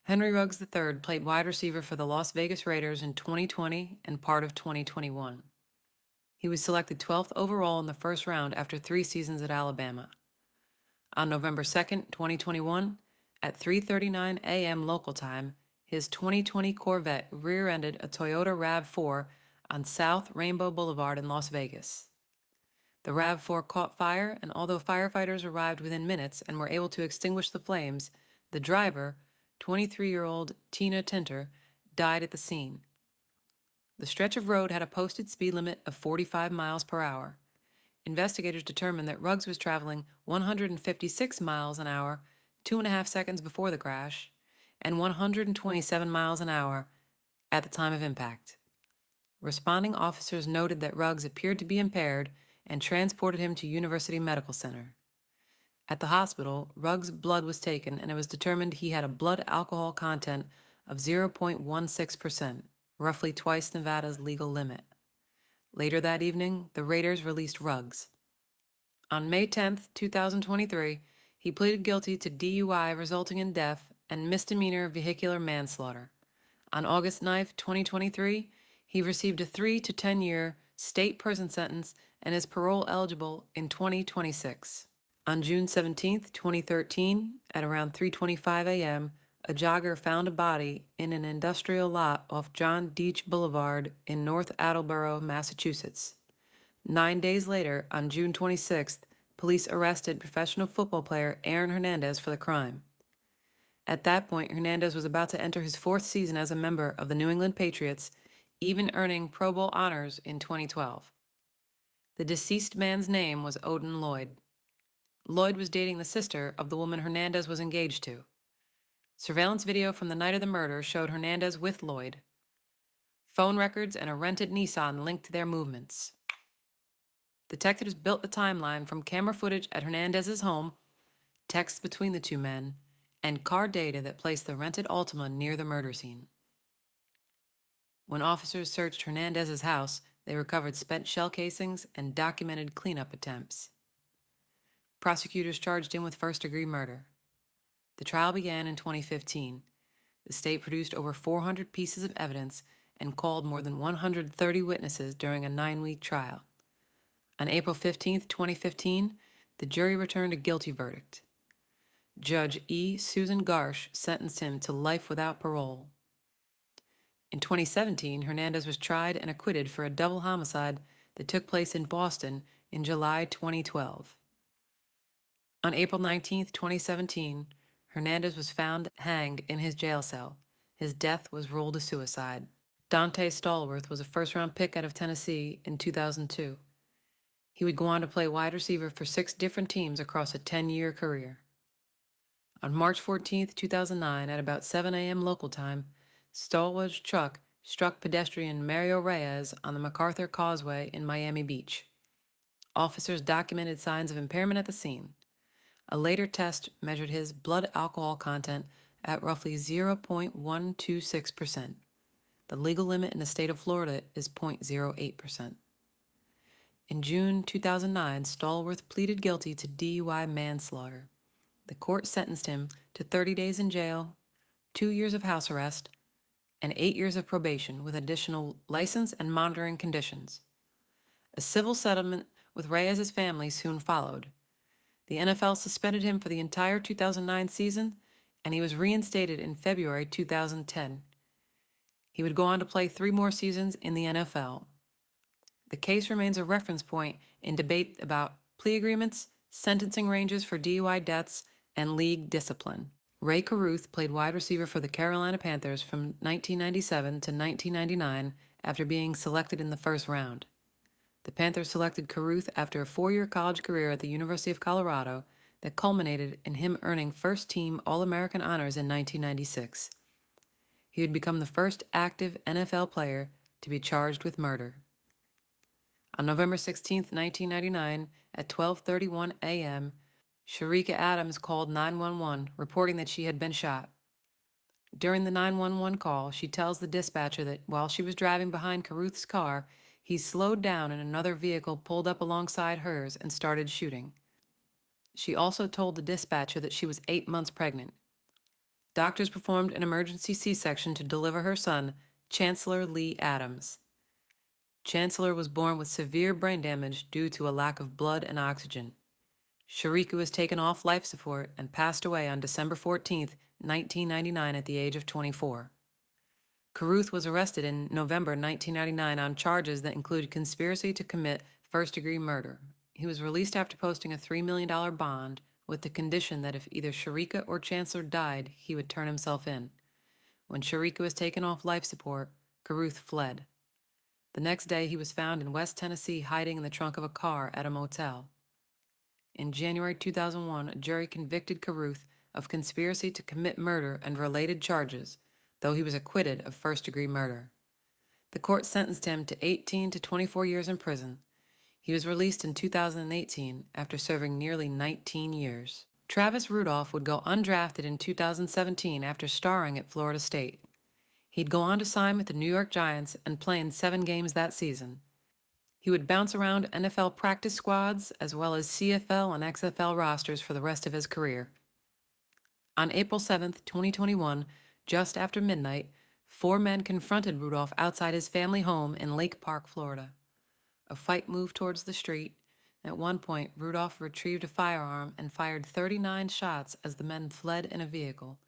Henry Ruggs III played wide receiver for the Las Vegas Raiders in 2020 and part of 2021. He was selected 12th overall in the first round after 3 seasons at Alabama. On November 2nd, 2021, at 3:39 a.m. local time, his 2020 Corvette rear-ended a Toyota RAV4 on South Rainbow Boulevard in Las Vegas. The RAV4 caught fire, and although firefighters arrived within minutes and were able to extinguish the flames, the driver, 23-year-old Tina Tinter, died at the scene. The stretch of road had a posted speed limit of 45 miles per hour. Investigators determined that Ruggs was traveling 156 miles an hour 2.5 seconds before the crash and 127 miles an hour at the time of impact. Responding officers noted that Ruggs appeared to be impaired and transported him to University Medical Center. At the hospital, Ruggs' blood was taken and it was determined he had a blood alcohol content of 0.16%, roughly twice Nevada's legal limit. Later that evening, the Raiders released Ruggs. On May 10, 2023, he pleaded guilty to DUI resulting in death and misdemeanor vehicular manslaughter. On August 9, 2023, he received a 3 to 10 year state prison sentence and is parole eligible in 2026. On June 17, 2013, at around 3:25 a.m., a jogger found a body in an industrial lot off John Deach Boulevard in North Attleboro, Massachusetts. 9 days later, on June 26th, police arrested professional football player Aaron Hernandez for the crime. At that point, Hernandez was about to enter his 4th season as a member of the New England Patriots, even earning Pro Bowl honors in 2012. The deceased man's name was Odin Lloyd. Lloyd was dating the sister of the woman Hernandez was engaged to. Surveillance video from the night of the murder showed Hernandez with Lloyd. Phone records and a rented Nissan linked their movements. Detectives built the timeline from camera footage at Hernandez's home, texts between the two men, and car data that placed the rented Altima near the murder scene. When officers searched Hernandez's house, they recovered spent shell casings and documented cleanup attempts. Prosecutors charged him with first-degree murder. The trial began in 2015. The state produced over 400 pieces of evidence and called more than 130 witnesses during a 9-week trial. On April 15, 2015, the jury returned a guilty verdict. Judge E. Susan Garsh sentenced him to life without parole. In 2017, Hernandez was tried and acquitted for a double homicide that took place in Boston in July 2012. On April 19, 2017, Hernandez was found hanged in his jail cell. His death was ruled a suicide. Donte Stallworth was a first-round pick out of Tennessee in 2002. He would go on to play wide receiver for 6 different teams across a 10-year career. On March 14, 2009, at about 7 a.m. local time, Stallworth's truck struck pedestrian Mario Reyes on the MacArthur Causeway in Miami Beach. Officers documented signs of impairment at the scene. A later test measured his blood alcohol content at roughly 0.126%. The legal limit in the state of Florida is 0.08%. In June 2009, Stallworth pleaded guilty to DUI manslaughter. The court sentenced him to 30 days in jail, 2 years of house arrest, and 8 years of probation with additional license and monitoring conditions. A civil settlement with Reyes' family soon followed. The NFL suspended him for the entire 2009 season, and he was reinstated in February 2010. He would go on to play 3 more seasons in the NFL. The case remains a reference point in debate about plea agreements, sentencing ranges for DUI deaths, and league discipline. Ray Carruth played wide receiver for the Carolina Panthers from 1997 to 1999 after being selected in the first round. The Panthers selected Carruth after a 4-year college career at the University of Colorado that culminated in him earning first-team All-American honors in 1996. He would become the first active NFL player to be charged with murder. On November 16, 1999, at 12:31 a.m., Sharika Adams called 911, reporting that she had been shot. During the 911 call, she tells the dispatcher that while she was driving behind Carruth's car, he slowed down and another vehicle pulled up alongside hers and started shooting. She also told the dispatcher that she was 8 months pregnant. doctors performed an emergency C-section to deliver her son, Chancellor Lee Adams. Chancellor was born with severe brain damage due to a lack of blood and oxygen. Sharika was taken off life support and passed away on December 14, 1999 at the age of 24. Carruth was arrested in November 1999 on charges that included conspiracy to commit first-degree murder. He was released after posting a $3 million bond with the condition that if either Sharika or Chancellor died, he would turn himself in. When Sharika was taken off life support, Carruth fled. The next day, he was found in West Tennessee hiding in the trunk of a car at a motel. In January 2001, a jury convicted Carruth of conspiracy to commit murder and related charges, though he was acquitted of first-degree murder. The court sentenced him to 18 to 24 years in prison. He was released in 2018 after serving nearly 19 years. Travis Rudolph would go undrafted in 2017 after starring at Florida State. He'd go on to sign with the New York Giants and play in 7 games that season. He would bounce around NFL practice squads as well as CFL and XFL rosters for the rest of his career. On April 7, 2021, just after midnight, 4 men confronted Rudolph outside his family home in Lake Park, Florida. A fight moved towards the street. At one point, Rudolph retrieved a firearm and fired 39 shots as the men fled in a vehicle,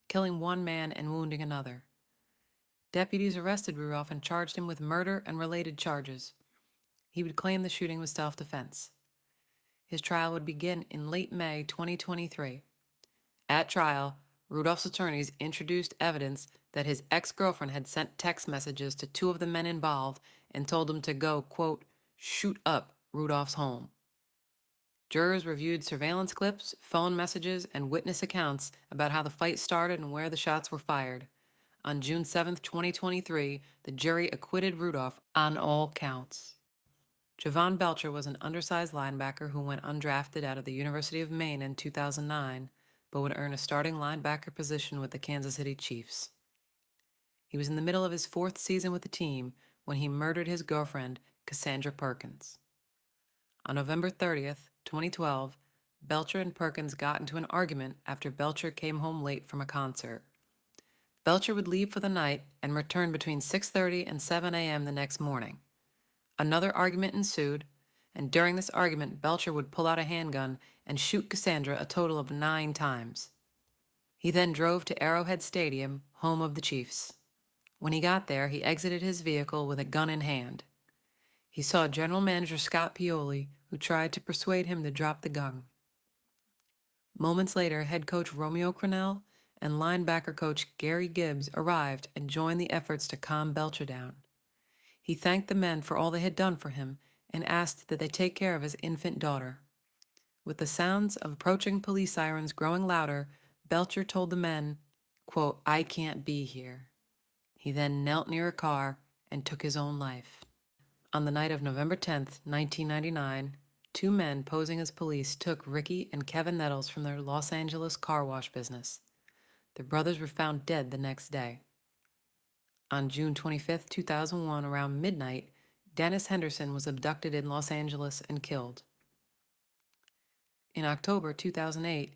killing 1 man and wounding another. Deputies arrested Rudolph and charged him with murder and related charges. He would claim the shooting was self-defense. His trial would begin in late May 2023. At trial, Rudolph's attorneys introduced evidence that his ex-girlfriend had sent text messages to 2 of the men involved and told them to go, quote, shoot up Rudolph's home. Jurors reviewed surveillance clips, phone messages, and witness accounts about how the fight started and where the shots were fired. On June 7, 2023, the jury acquitted Rudolph on all counts. Jovan Belcher was an undersized linebacker who went undrafted out of the University of Maine in 2009, but would earn a starting linebacker position with the Kansas City Chiefs. He was in the middle of his 4th season with the team when he murdered his girlfriend, Cassandra Perkins. On November 30th, 2012, Belcher and Perkins got into an argument after Belcher came home late from a concert. Belcher would leave for the night and return between 6:30 and 7 a.m. the next morning. Another argument ensued, and during this argument, Belcher would pull out a handgun and shoot Cassandra a total of 9 times. He then drove to Arrowhead Stadium, home of the Chiefs. When he got there, he exited his vehicle with a gun in hand. He saw General Manager Scott Pioli, who tried to persuade him to drop the gun. Moments later, head coach Romeo Crennel and linebacker coach Gary Gibbs arrived and joined the efforts to calm Belcher down. He thanked the men for all they had done for him and asked that they take care of his infant daughter. With the sounds of approaching police sirens growing louder, Belcher told the men, quote, I can't be here. He then knelt near a car and took his own life. On the night of November 10, 1999, 2 men posing as police took Ricky and Kevin Nettles from their Los Angeles car wash business. Their brothers were found dead the next day. On June 25, 2001, around midnight, Dennis Henderson was abducted in Los Angeles and killed. In October 2008,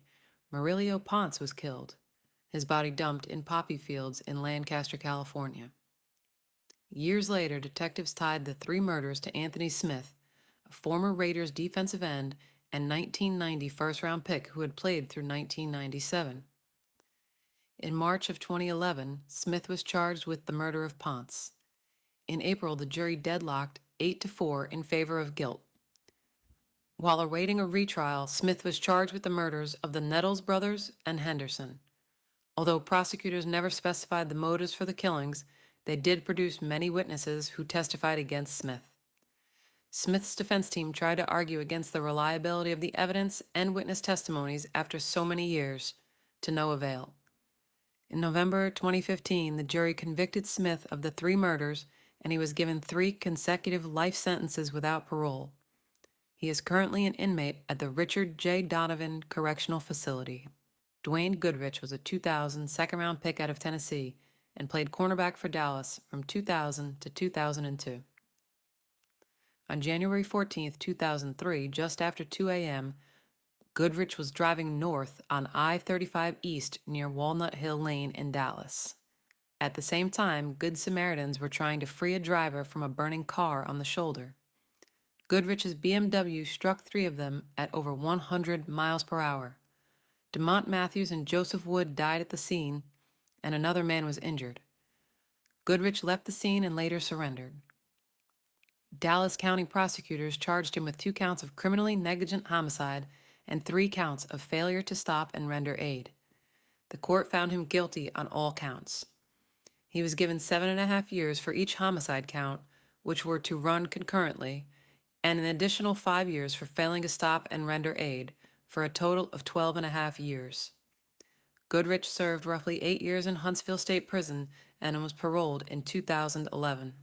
Murillo Ponce was killed, his body dumped in poppy fields in Lancaster, California. Years later, detectives tied the 3 murders to Anthony Smith, a former Raiders defensive end and 1990 first-round pick who had played through 1997. In March of 2011, Smith was charged with the murder of Ponce. In April, the jury deadlocked 8-4 in favor of guilt. While awaiting a retrial, Smith was charged with the murders of the Nettles brothers and Henderson. Although prosecutors never specified the motives for the killings, they did produce many witnesses who testified against Smith. Smith's defense team tried to argue against the reliability of the evidence and witness testimonies after so many years, to no avail. In November 2015, the jury convicted Smith of the 3 murders, and he was given 3 consecutive life sentences without parole. He is currently an inmate at the Richard J. Donovan Correctional Facility. Dwayne Goodrich was a 2000 second-round pick out of Tennessee and played cornerback for Dallas from 2000 to 2002. On January 14, 2003, just after 2 a.m., Goodrich was driving north on I-35 East near Walnut Hill Lane in Dallas. At the same time, Good Samaritans were trying to free a driver from a burning car on the shoulder. Goodrich's BMW struck 3 of them at over 100 miles per hour. DeMont Matthews and Joseph Wood died at the scene, and another man was injured. Goodrich left the scene and later surrendered. Dallas County prosecutors charged him with 2 counts of criminally negligent homicide and 3 counts of failure to stop and render aid. The court found him guilty on all counts. He was given 7.5 years for each homicide count, which were to run concurrently, and an additional 5 years for failing to stop and render aid, for a total of 12.5 years. Goodrich served roughly 8 years in Huntsville State Prison and was paroled in 2011.